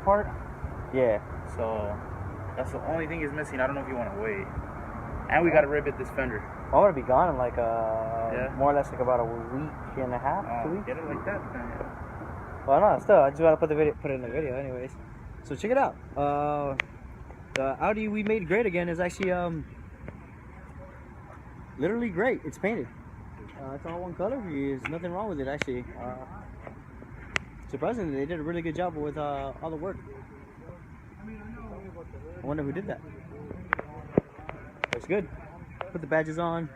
part. Yeah. So that's the only thing is missing. I don't know if you want to wait. And we got to rivet this fender. I want to be gone in like more or less like about a week and a half, 2 weeks. Get it like that. Then, yeah. Well, no, still, I just gotta put it in the video, anyways. So check it out. The Audi we made great again is actually literally great. It's painted. It's all one color. There's nothing wrong with it actually. Surprisingly, they did a really good job with all the work. I wonder who did that. Looks good. Put the badges on.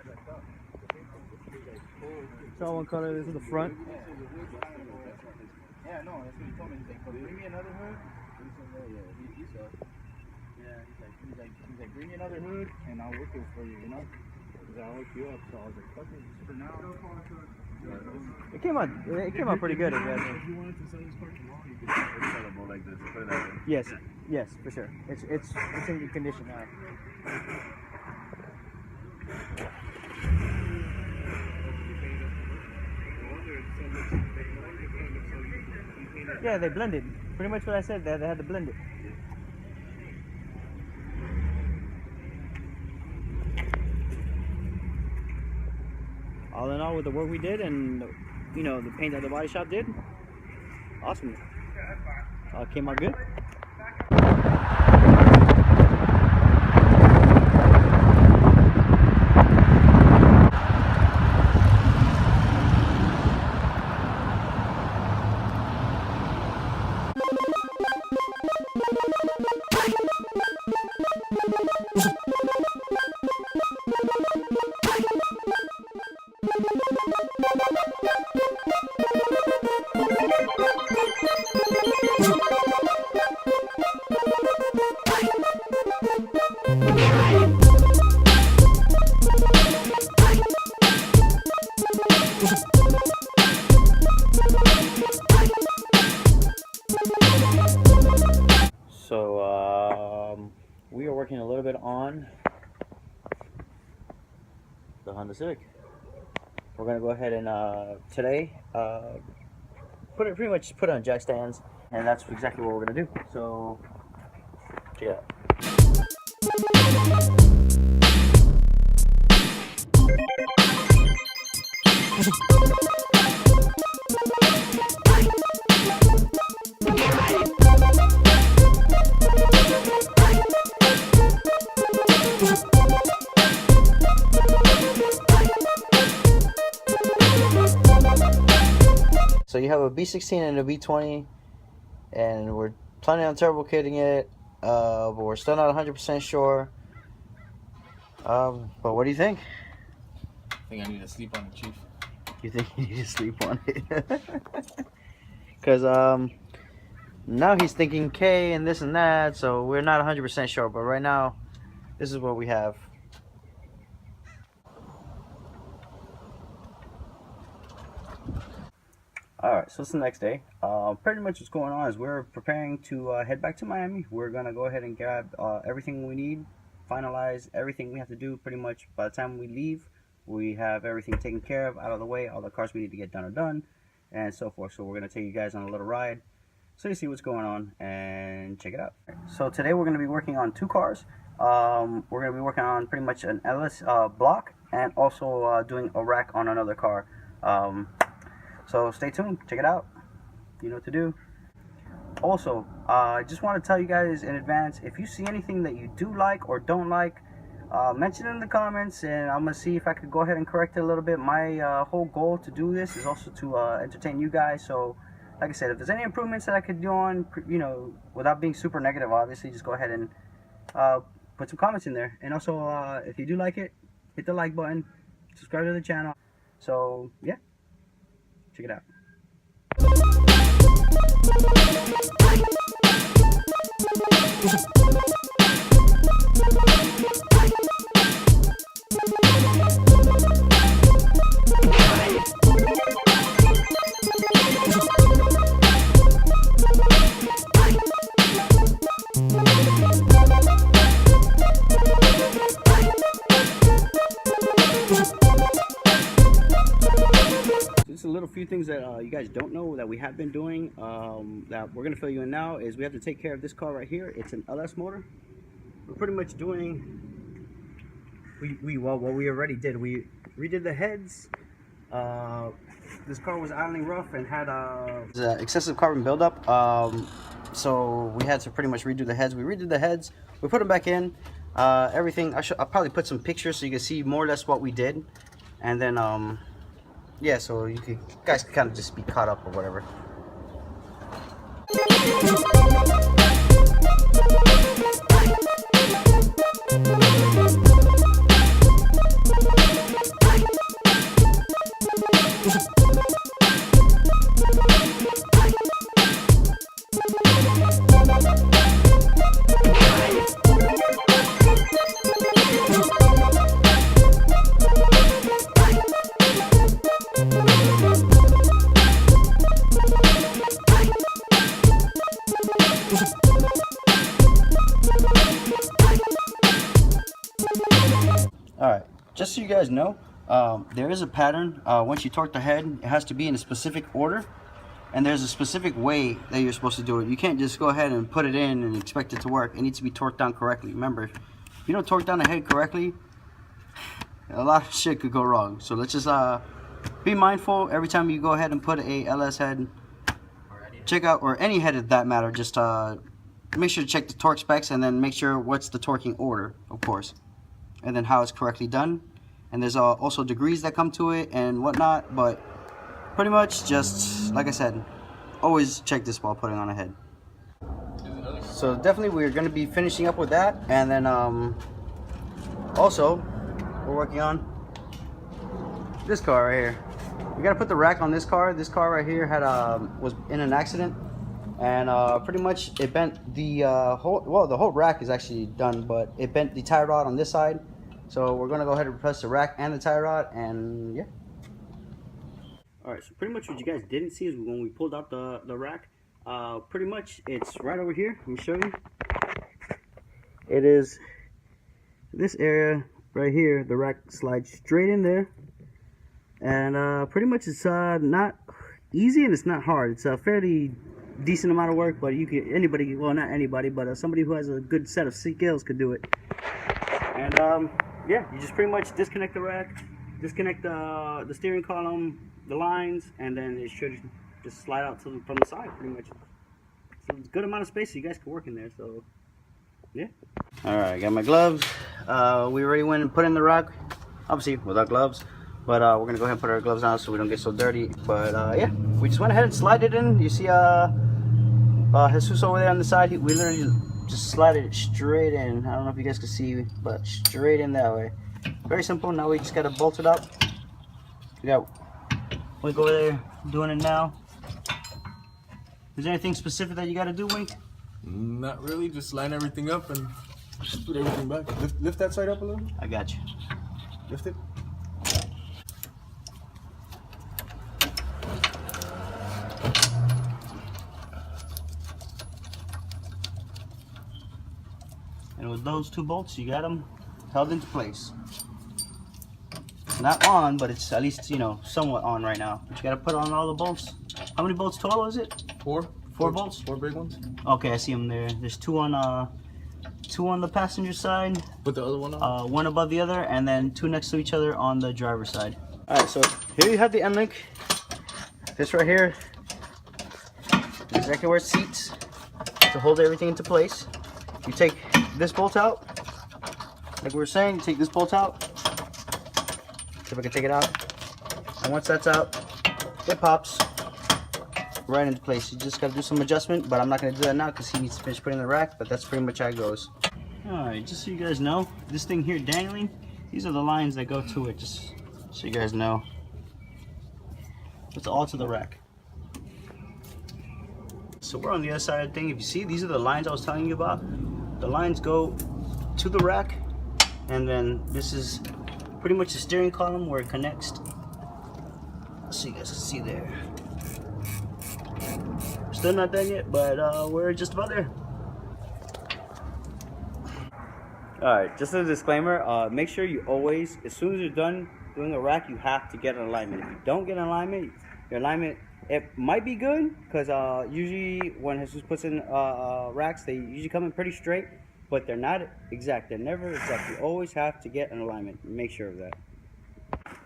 It's all one color. This is the front. Yeah, no, that's what he told me. He's like, bring me another hood. He's like, bring me another hood, and I'll work it for you, you know? Because I'll hook you up. So I was like, fuck it, just for now. It came out pretty good. If you wanted to sell this car tomorrow, you could sell it like this. Put it that way. Yes, for sure. It's in good condition now. Yeah, they blended. Pretty much what I said. They had to blend it. All in all, with the work we did and the paint that the body shop did, awesome. Came out good. So we are working a little bit on the Honda Civic. We're gonna go ahead and today pretty much put it on jack stands, and that's exactly what we're gonna do. So check it out. So you have a B16 and a B20, and we're planning on turbo kitting it, but we're still not 100% sure. But what do you think? I think I need to sleep on it, Chief. You think you need to sleep on it? Because now he's thinking K and this and that, so we're not 100% sure. But right now, this is what we have. Alright, so it's the next day. Pretty much what's going on is we're preparing to head back to Miami. We're going to go ahead and grab everything we need, finalize everything we have to do. Pretty much by the time we leave, we have everything taken care of, out of the way. All the cars we need to get done are done, and so forth. So we're going to take you guys on a little ride so you see what's going on and check it out. So today we're going to be working on two cars. We're going to be working on pretty much an LS block, and also doing a rack on another car. So stay tuned, check it out, you know what to do. Also, I just want to tell you guys in advance, if you see anything that you do like or don't like, mention it in the comments, and I'm going to see if I could go ahead and correct it a little bit. My whole goal to do this is also to entertain you guys. So like I said, if there's any improvements that I could do on, without being super negative, obviously, just go ahead and put some comments in there. And also, if you do like it, hit the like button, subscribe to the channel. So yeah, check it out. This just a little few things that you guys don't know that we have been doing that we're gonna fill you in now is we have to take care of this car right here. It's an LS motor. We're pretty much doing what we already did. We redid the heads. This car was idling rough and had excessive carbon buildup. So we had to pretty much redo the heads. We redid the heads. We put them back in. Everything. I'll probably put some pictures so you can see more or less what we did. And then yeah, so you guys can kind of just be caught up or whatever. Alright, just so you guys know, there is a pattern. Once you torque the head, it has to be in a specific order, and there's a specific way that you're supposed to do it. You can't just go ahead and put it in and expect it to work. It needs to be torqued down correctly. Remember, if you don't torque down the head correctly, a lot of shit could go wrong. So let's just be mindful every time you go ahead and put a LS head. Check out, or any head of that matter, just make sure to check the torque specs and then make sure what's the torquing order, of course, and then how it's correctly done. And there's also degrees that come to it and whatnot, but pretty much just like I said, always check this while putting on a head. So definitely we're going to be finishing up with that, and then also we're working on this car right here. We got to put the rack on this car. This car right here had was in an accident, and pretty much it bent the the whole rack is actually done, but it bent the tie rod on this side. So we're gonna go ahead and replace the rack and the tie rod, and yeah. All right, so pretty much what you guys didn't see is when we pulled out the rack, pretty much it's right over here. Let me show you. It is this area right here. The rack slides straight in there, and pretty much it's not easy and it's not hard. It's a fairly decent amount of work, but you can anybody, well not anybody, but somebody who has a good set of skills could do it. And yeah, you just pretty much disconnect the rack, disconnect the steering column, the lines, and then it should just slide out from the side pretty much. So it's a good amount of space so you guys can work in there, so yeah. Alright, I got my gloves. We already went and put in the rack, obviously without gloves, but we're gonna go ahead and put our gloves on so we don't get so dirty. But yeah, we just went ahead and slid it in. You see Jesus over there on the side, we literally just slide it straight in. I don't know if you guys can see, but straight in that way. Very simple. Now we just gotta bolt it up. We got Wink over there doing it now. Is there anything specific that you gotta do, Wink? Not really. Just line everything up and just put everything back. Lift that side up a little. I got you. Lift it. And with those two bolts, you got them held into place. It's not on, but it's at least, you know, somewhat on right now. But you got to put on all the bolts. How many bolts total is it? Four bolts? 4 big ones. Okay, I see them there. There's two on the passenger side. Put the other one on. One above the other, and then two next to each other on the driver's side. All right, so here you have the end link. This right here, exactly where it seats to hold everything into place. You take this bolt out, like we were saying, take this bolt out. See if I can take it out. And once that's out, it pops right into place. You just gotta do some adjustment, but I'm not gonna do that now because he needs to finish putting the rack, but that's pretty much how it goes. Alright, just so you guys know, this thing here dangling, these are the lines that go to it, just so you guys know. It's all to the rack. So we're on the other side of the thing. If you see, these are the lines I was telling you about. The lines go to the rack, and then this is pretty much the steering column where it connects. So you guys can see there. Still not done yet, but we're just about there. Alright, just a disclaimer, make sure you always, as soon as you're done doing a rack, you have to get an alignment. If you don't get an alignment, your alignment, it might be good because usually when Jesus puts in racks, they usually come in pretty straight, but they're not exact. They're never exact. You always have to get an alignment. Make sure of that.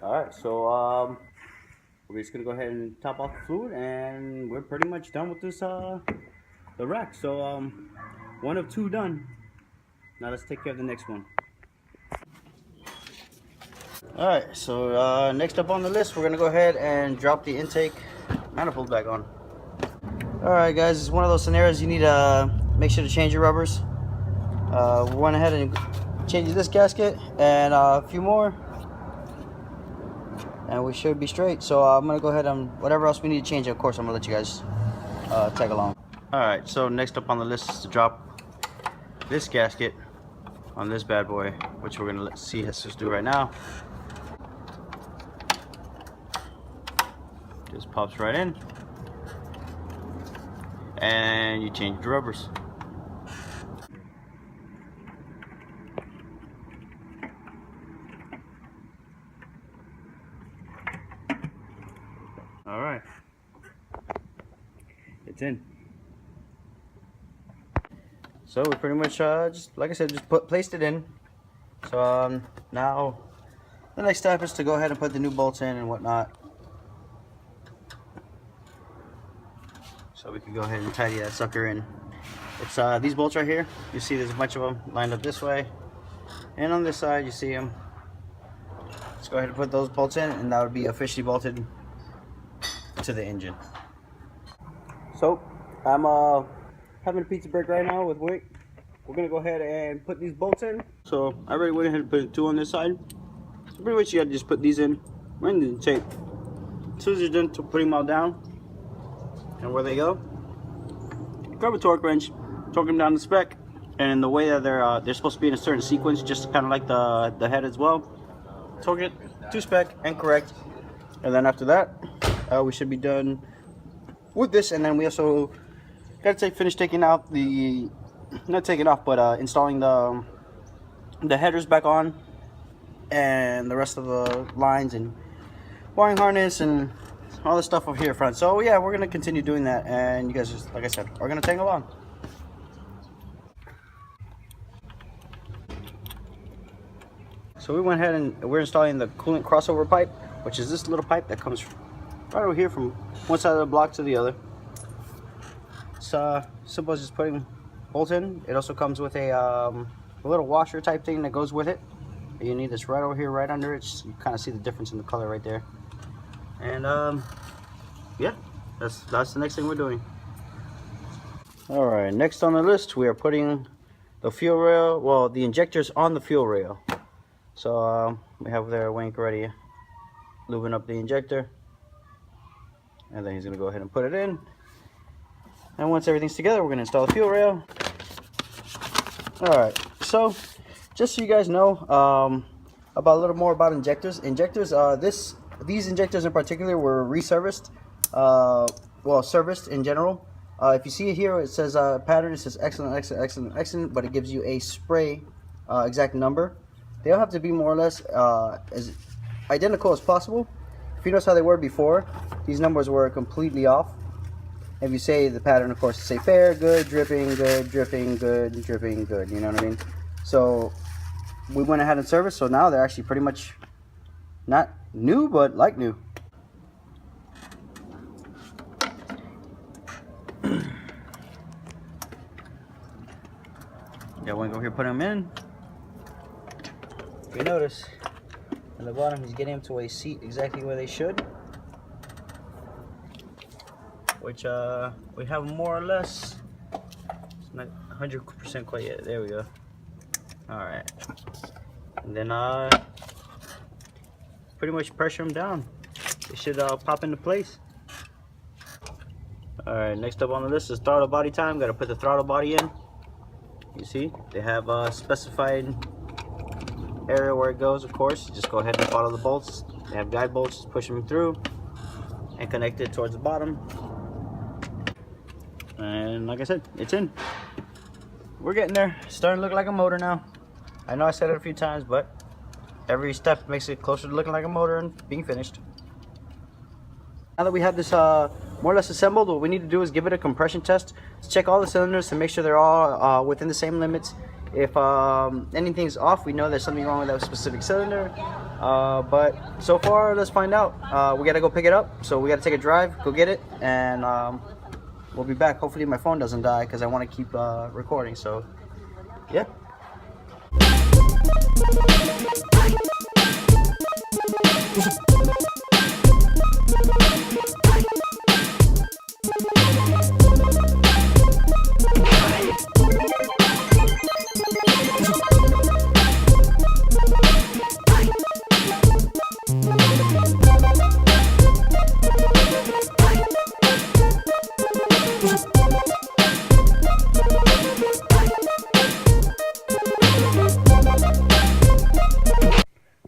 All right, so we're just gonna go ahead and top off the fluid, and we're pretty much done with this the rack. So one of two done. Now let's take care of the next one. All right, so next up on the list, we're gonna go ahead and drop the intake manifold back on. All right, guys, it's one of those scenarios you need to make sure to change your rubbers. We went ahead and changed this gasket and a few more, and we should be straight. So I'm gonna go ahead and whatever else we need to change, of course, I'm gonna let you guys tag along. All right, so next up on the list is to drop this gasket on this bad boy, which we're gonna see Jesus do right now. Just pops right in, and you change the rubbers. All right, it's in. So we pretty much just like I said, just placed it in. So now the next step is to go ahead and put the new bolts in and whatnot. So we can go ahead and tidy that sucker in. It's these bolts right here. You see there's a bunch of them lined up this way, and on this side you see them. Let's go ahead and put those bolts in, and that would be officially bolted to the engine. So I'm having a pizza break right now with Wick. We're gonna go ahead and put these bolts in. So I already went ahead and put two on this side. So pretty much you gotta just put these in right in the tape. As soon as you're done putting them all down, and where they go, grab a torque wrench, torque them down the spec, and the way that they're supposed to be in a certain sequence, just kind of like the head as well. Torque it to spec and correct, and then after that, we should be done with this. And then we also got to finish taking out the, not taking off, but installing the headers back on, and the rest of the lines and wiring harness and all the stuff over here front. So yeah, we're gonna continue doing that, and you guys, just like I said, are gonna tag along. So we went ahead and we're installing the coolant crossover pipe, which is this little pipe that comes right over here from one side of the block to the other. It's simple as just putting bolts in. It also comes with a little washer type thing that goes with it. You need this right over here, right under it. You kind of see the difference in the color right there. And yeah, that's the next thing we're doing. All right, next on the list, we are putting the fuel rail, well, the injectors on the fuel rail. So we have there Wink already lubing up the injector, and then he's gonna go ahead and put it in. And once everything's together, we're gonna install the fuel rail. All right, so just so you guys know about a little more about injectors. These injectors in particular were reserviced, well, serviced in general. If you see it here, it says pattern, it says excellent, excellent, excellent, excellent, but it gives you a spray exact number. They all have to be more or less as identical as possible. If you notice how they were before, these numbers were completely off. If you say the pattern, of course, say fair, good, dripping, good, dripping, good, dripping, good. You know what I mean? So we went ahead and serviced, so now they're actually pretty much not new, but like new. Yeah, when go here, put them in. If you notice, on the bottom, he's getting them to a seat exactly where they should. Which we have more or less. It's not 100% quite yet. There we go. All right, and then pretty much pressure them down. They should pop into place. All right, next up on the list is throttle body time. Got to put the throttle body in. You see, they have a specified area where it goes. Of course, just go ahead and follow the bolts. They have guide bolts. Just push them through and connect it towards the bottom. And like I said, it's in. We're getting there. It's starting to look like a motor now. I know I said it a few times, but every step makes it closer to looking like a motor and being finished. Now that we have this more or less assembled, what we need to do is give it a compression test to check all the cylinders to make sure they're all within the same limits. If anything's off, we know there's something wrong with that specific cylinder. But so far, let's find out. We gotta go pick it up, so we gotta take a drive, go get it, and we'll be back. Hopefully my phone doesn't die because I want to keep recording. So yeah.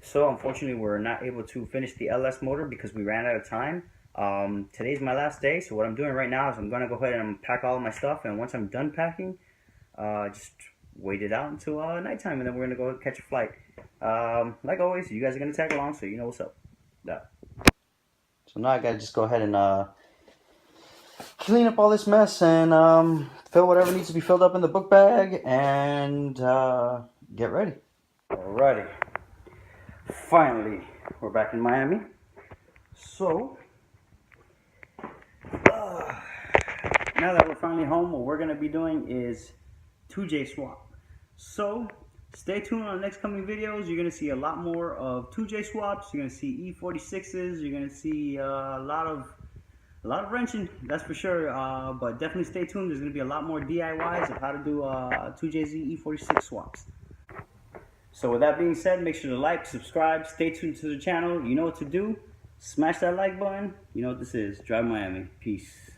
So unfortunately we're not able to finish the LS motor because we ran out of time. Today's my last day, so what I'm doing right now is I'm going to go ahead and pack all of my stuff, and once I'm done packing, just wait it out until nighttime, and then we're going to go catch a flight. Like always, you guys are going to tag along, so you know what's up. Yeah. So now I got to just go ahead and clean up all this mess and fill whatever needs to be filled up in the book bag and get ready. Alrighty. Finally, we're back in Miami. So, now that we're finally home, what we're going to be doing is 2J swap. So, stay tuned on the next coming videos. You're going to see a lot more of 2J swaps. You're going to see E46s. You're going to see a lot of wrenching, that's for sure. But definitely stay tuned. There's going to be a lot more DIYs of how to do 2JZ E46 swaps. So with that being said, make sure to like, subscribe, stay tuned to the channel. You know what to do. Smash that like button. You know what this is. DriveMiami. Peace.